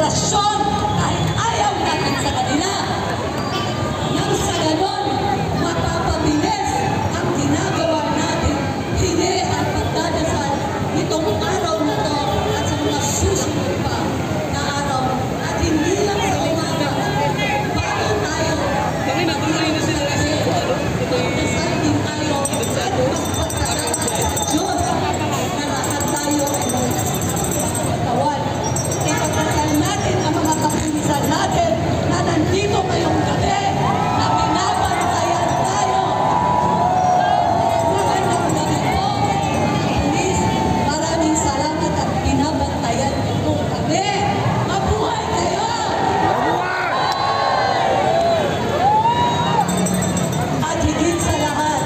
demonstrasyon dahil ayaw natin sa kanila. Nang sa ganon, mapapabilis ang ginagawa natin. Hindi ang pagdadasal nitong araw na to at sa mga susunod pa na araw. At hindi lang sa umaga. Bago tayo, magdasal din tayo at magpasalamat sa Diyos na lahat tayo ay katawan. Ipagdasal natin ang mga kapulisan natin na nandito ngayong gabi na binabantayan tayo. Magandang gabi po, Police. Maraming salamat at binabantayan niyo po kami. Mabuhay kayo! At higit sa lahat,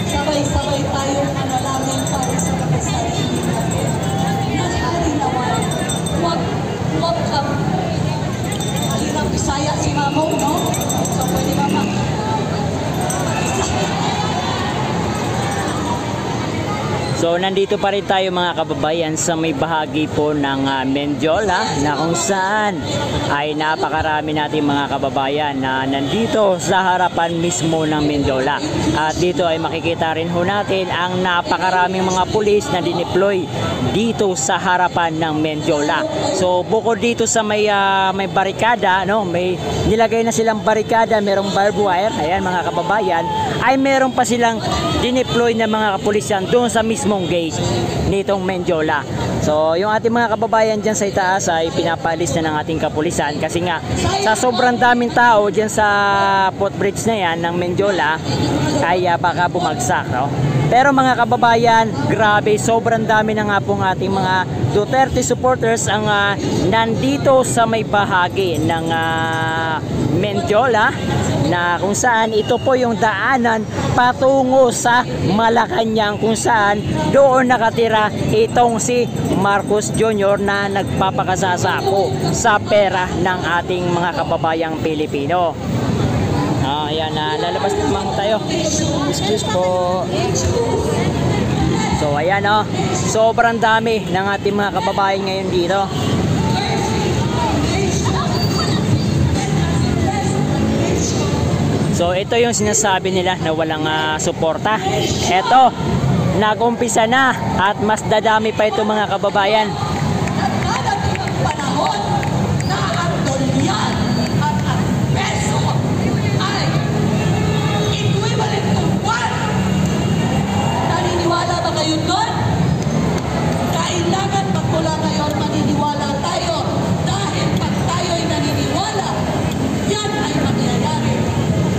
sabay-sabay tayong manalangin para sa mga sarili natin. Nangyari naman, huwag kang mahirap Bisaya si Mamo, no? So pwede ba So nandito pa rin tayo mga kababayan sa may bahagi po ng Mendiola na kung saan ay napakarami natin mga kababayan na nandito sa harapan mismo ng Mendiola. At dito ay makikita rin ho natin ang napakaraming mga pulis na dineploy dito sa harapan ng Mendiola. So bukod dito sa may barikada, no, may nilagay na silang barikada, merong barbed wire, ayan mga kababayan, ay meron pa silang dineploy na mga kapulisan doon sa mismong gate nitong Mendiola. So yung ating mga kababayan dyan sa itaas ay pinapalis na ng ating kapulisan kasi nga sa sobrang daming tao dyan sa footbridge na yan ng Mendiola kaya baka bumagsak, no? Pero mga kababayan, grabe, sobrang dami na nga pong ating mga Duterte supporters ang nandito sa may bahagi ng Mendiola na kung saan ito po yung daanan patungo sa Malacanang kung saan doon nakatira itong si Marcos Jr. na nagpapakasasako sa pera ng ating mga kababayang Pilipino. Ayan, lalabas naman tayo. Excuse po. So ayan, sobrang dami ng ating mga kababayan ngayon dito. So ito yung sinasabi nila na walang suporta. Ito, nag-umpisa na at mas dadami pa ito mga kababayan. Dadating ang panahon na ang dolyan at ang peso ay equivalent to 1. Naniniwala ba kayo doon? Kailangan magmula ngayon maniniwala tayo dahil pag tayo'y naniniwala, yan ay mangyayari.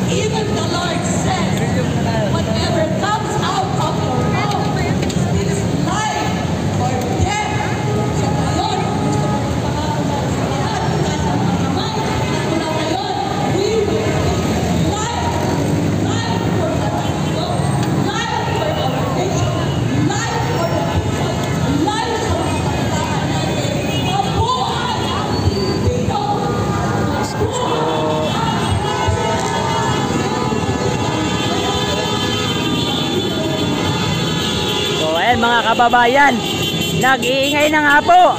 Even the Lord says, whatever comes out of your mouth is life or death. So ngayon, gusto ko ipangako sa lahat, sa mga kamay, mula ngayon, we will speak life. Life for the Latino, life for our nation, life for the people, life sa mga kabataan natin. Mabuhay ang Pilipino! So ayan mga kababayan, nag-iingay na nga po.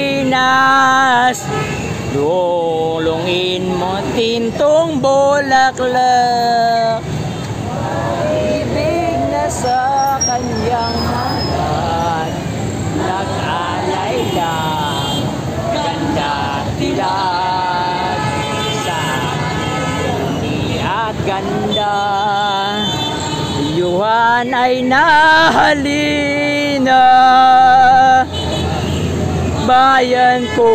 Pilipinas, lulungin mo tintong bulaklak, ibig na sa kanyang hangad, nag-alay lang, ganda tilag sa at ganda, yuhan ay nahalina, bayan ko,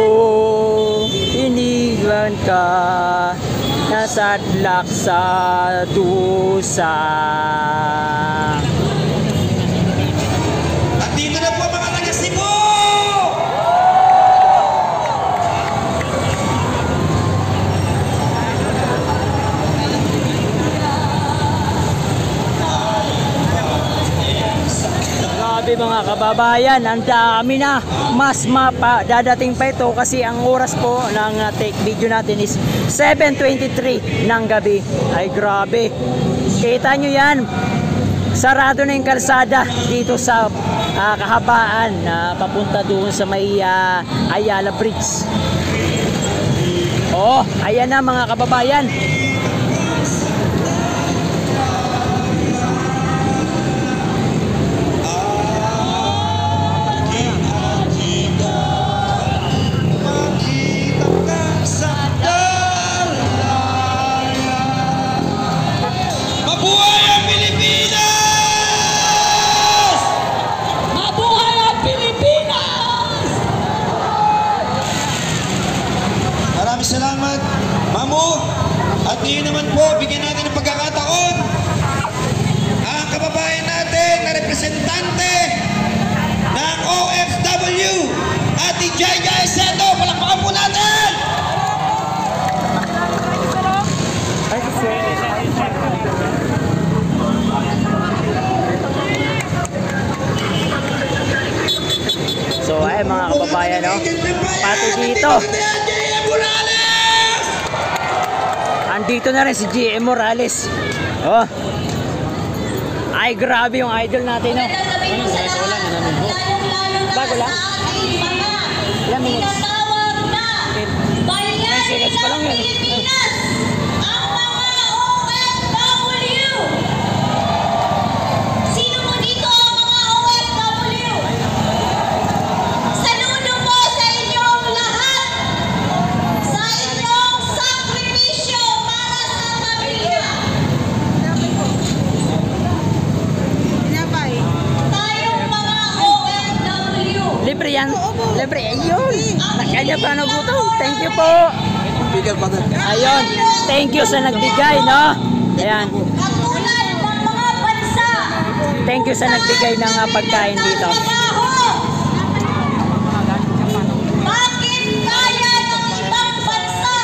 iniwan ka, nasadlak sa dusa. At dito na po mga taga-Cebu! Grabe mga kababayan, ang dami na. Mas dadating pa ito kasi ang oras po ng take video natin is 7:23 ng gabi. Ay grabe. Kita nyo yan. sarado na yung kalsada dito sa kahabaan na papunta doon sa may Ayala Bridge. Oh, ayan na mga kababayan. Mabuhay ang Pilipinas! Mabuhay ang Pilipinas! Maraming salamat, Mamu. At ngayon naman po, bigyan natin ng pagkakataon ang kababayan natin na representante ng OFW, Ate Jai Jai Seto. Palakpakan po natin! So ay mga kababayan, no? Pati dito. Andito na rin si GM Morales. Oh. Ay grabe yung idol natin, no? Bago lang? Ilang minutes? Tinatawag na bayani pa lang ng yun. Pilipinas ang mga OFW. Sino mo dito ang mga OFW? Saludo po sa inyong lahat, sa inyong sakripisyo para sa pamilya. Tayong mga OFW. Libre yan. Libre. Ayun. Nakanya pa na buto. Thank you po. Ayun. Thank you sa nagbigay, no? Ayan. Katulad ng mga bansa. Thank you sa nagbigay ng pagkain dito. Bakit kaya ng ibang bansa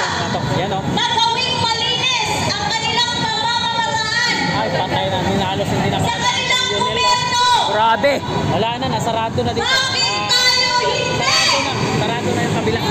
Yan, oh. na gawing malinis ang kanilang pamamalaan Ay, patay na. Minalas hindi na. sa kanilang gobyerno? Grabe. Wala na. Nasarado na dito. Bakit tayo hindi? Sarado na yung kabilang.